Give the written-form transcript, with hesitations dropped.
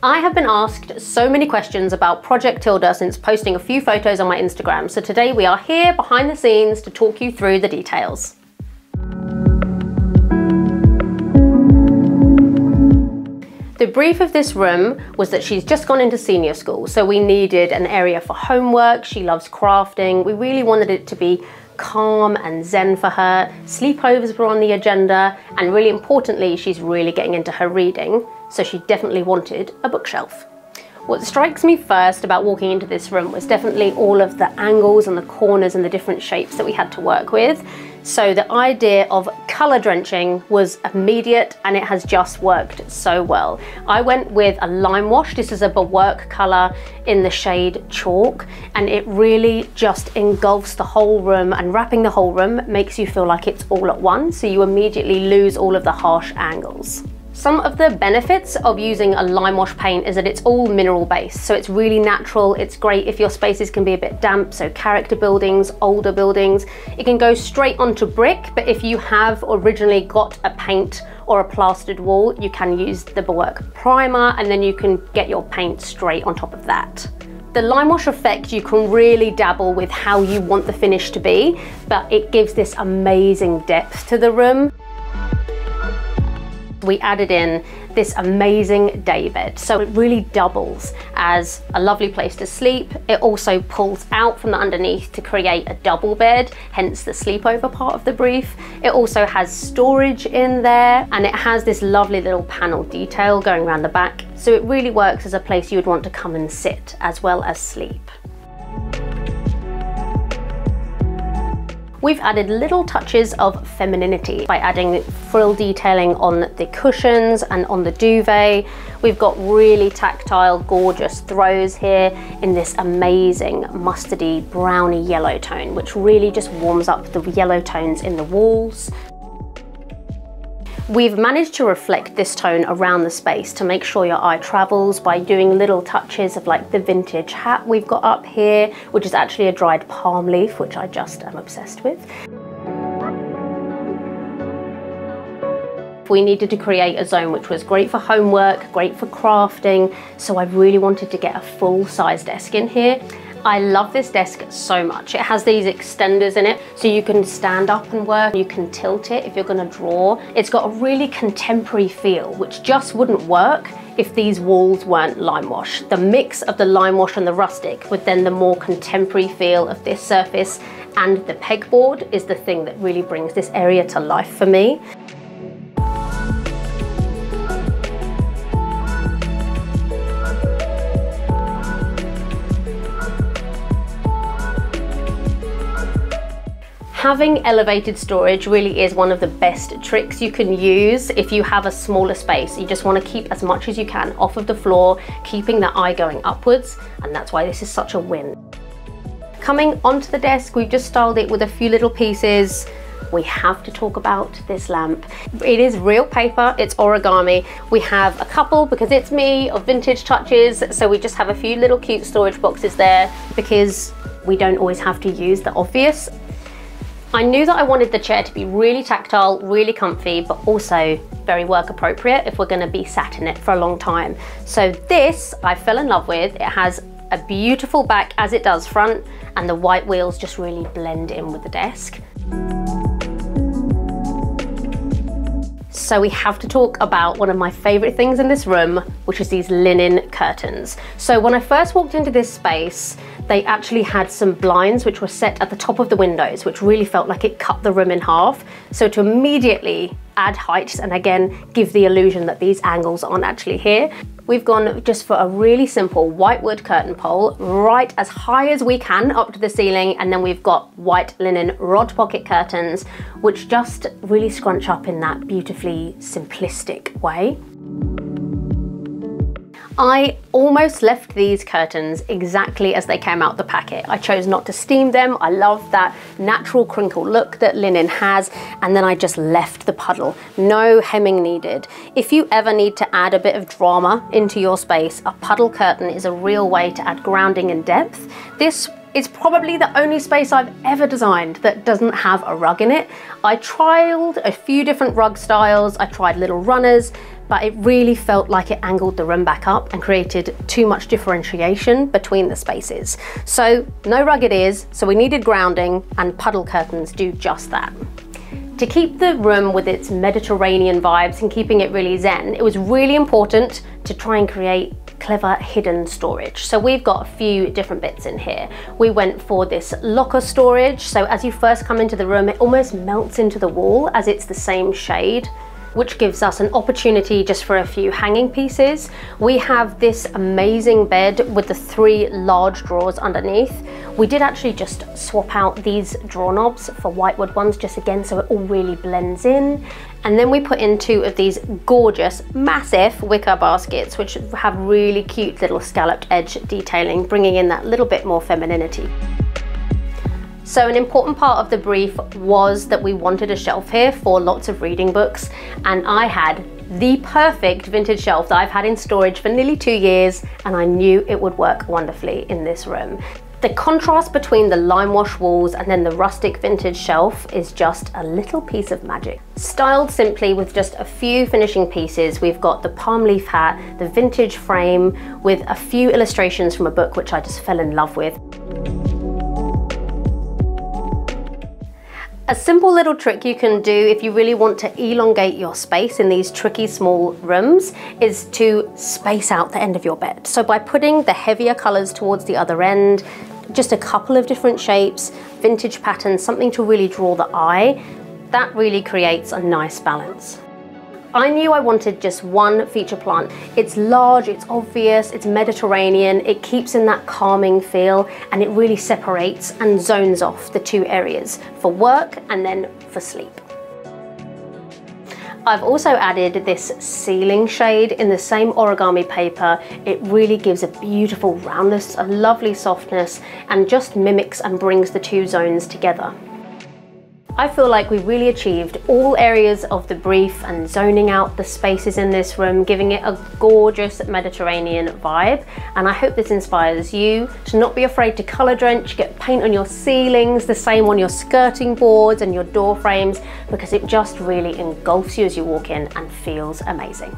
I have been asked so many questions about Project Tilda since posting a few photos on my Instagram, so today we are here behind the scenes to talk you through the details. The brief of this room was that she's just gone into senior school, so we needed an area for homework. She loves crafting. We really wanted it to be calm and zen for her. Sleepovers were on the agenda, and really importantly, she's really getting into her reading, so she definitely wanted a bookshelf. What strikes me first about walking into this room was definitely all of the angles and the corners and the different shapes that we had to work with. So the idea of colour drenching was immediate, and it has just worked so well. I went with a Limewash. This is a Briony colour in the shade Chalk, and it really just engulfs the whole room, and wrapping the whole room makes you feel like it's all at one, so you immediately lose all of the harsh angles. Some of the benefits of using a Limewash paint is that it's all mineral based, so it's really natural. It's great if your spaces can be a bit damp, so character buildings, older buildings. It can go straight onto brick, but if you have originally got a paint or a plastered wall, you can use the Briony primer, and then you can get your paint straight on top of that. The Limewash effect, you can really dabble with how you want the finish to be, but it gives this amazing depth to the room. We added in this amazing day bed, so it really doubles as a lovely place to sleep. It also pulls out from the underneath to create a double bed, hence the sleepover part of the brief. It also has storage in there, and it has this lovely little panel detail going around the back, so it really works as a place you would want to come and sit as well as sleep. We've added little touches of femininity by adding frill detailing on the cushions and on the duvet. We've got really tactile, gorgeous throws here in this amazing mustardy browny yellow tone, which really just warms up the yellow tones in the walls. We've managed to reflect this tone around the space to make sure your eye travels by doing little touches of like the vintage hat we've got up here, which is actually a dried palm leaf, which I just am obsessed with. We needed to create a zone which was great for homework, great for crafting, so I really wanted to get a full-size desk in here. I love this desk so much. It has these extenders in it, so you can stand up and work. You can tilt it if you're gonna draw. It's got a really contemporary feel, which just wouldn't work if these walls weren't Limewash. The mix of the Limewash and the rustic with then the more contemporary feel of this surface and the pegboard is the thing that really brings this area to life for me. Having elevated storage really is one of the best tricks you can use if you have a smaller space. You just want to keep as much as you can off of the floor, keeping the eye going upwards, and that's why this is such a win. Coming onto the desk, we've just styled it with a few little pieces. We have to talk about this lamp. It is real paper, it's origami. We have a couple, because it's me, of vintage touches, so we just have a few little cute storage boxes there because we don't always have to use the obvious. I knew that I wanted the chair to be really tactile, really comfy, but also very work appropriate if we're gonna be sat in it for a long time. So this, I fell in love with. It has a beautiful back as it does front, and the white wheels just really blend in with the desk. So we have to talk about one of my favorite things in this room, which is these linen curtains. So when I first walked into this space, they actually had some blinds which were set at the top of the windows, which really felt like it cut the room in half. So to immediately add height and again give the illusion that these angles aren't actually here, we've gone just for a really simple white wood curtain pole right as high as we can up to the ceiling, and then we've got white linen rod pocket curtains which just really scrunch up in that beautifully simplistic way. I almost left these curtains exactly as they came out the packet. I chose not to steam them. I love that natural crinkle look that linen has, and then I just left the puddle. No hemming needed. If you ever need to add a bit of drama into your space, a puddle curtain is a real way to add grounding and depth. This is probably the only space I've ever designed that doesn't have a rug in it. I trialed a few different rug styles. I tried little runners, but it really felt like it angled the room back up and created too much differentiation between the spaces. So no rugged ears, so we needed grounding, and puddle curtains do just that. To keep the room with its Mediterranean vibes and keeping it really zen, it was really important to try and create clever hidden storage. So we've got a few different bits in here. We went for this locker storage, so as you first come into the room, it almost melts into the wall as it's the same shade, which gives us an opportunity just for a few hanging pieces. We have this amazing bed with the 3 large drawers underneath. We did actually just swap out these drawer knobs for whitewood ones, just again so it all really blends in. And then we put in 2 of these gorgeous, massive wicker baskets, which have really cute little scalloped edge detailing, bringing in that little bit more femininity. So an important part of the brief was that we wanted a shelf here for lots of reading books, and I had the perfect vintage shelf that I've had in storage for nearly 2 years, and I knew it would work wonderfully in this room. The contrast between the Limewash walls and then the rustic vintage shelf is just a little piece of magic. Styled simply with just a few finishing pieces, we've got the palm leaf hat, the vintage frame with a few illustrations from a book which I just fell in love with. A simple little trick you can do if you really want to elongate your space in these tricky small rooms is to space out the end of your bed. So by putting the heavier colours towards the other end, just a couple of different shapes, vintage patterns, something to really draw the eye, that really creates a nice balance. I knew I wanted just one feature plant. It's large, it's obvious, it's Mediterranean, it keeps in that calming feel, and it really separates and zones off the 2 areas for work and then for sleep. I've also added this ceiling shade in the same origami paper. It really gives a beautiful roundness, a lovely softness, and just mimics and brings the 2 zones together. I feel like we really achieved all areas of the brief and zoning out the spaces in this room, giving it a gorgeous Mediterranean vibe. And I hope this inspires you to not be afraid to colour drench, get paint on your ceilings, the same on your skirting boards and your door frames, because it just really engulfs you as you walk in and feels amazing.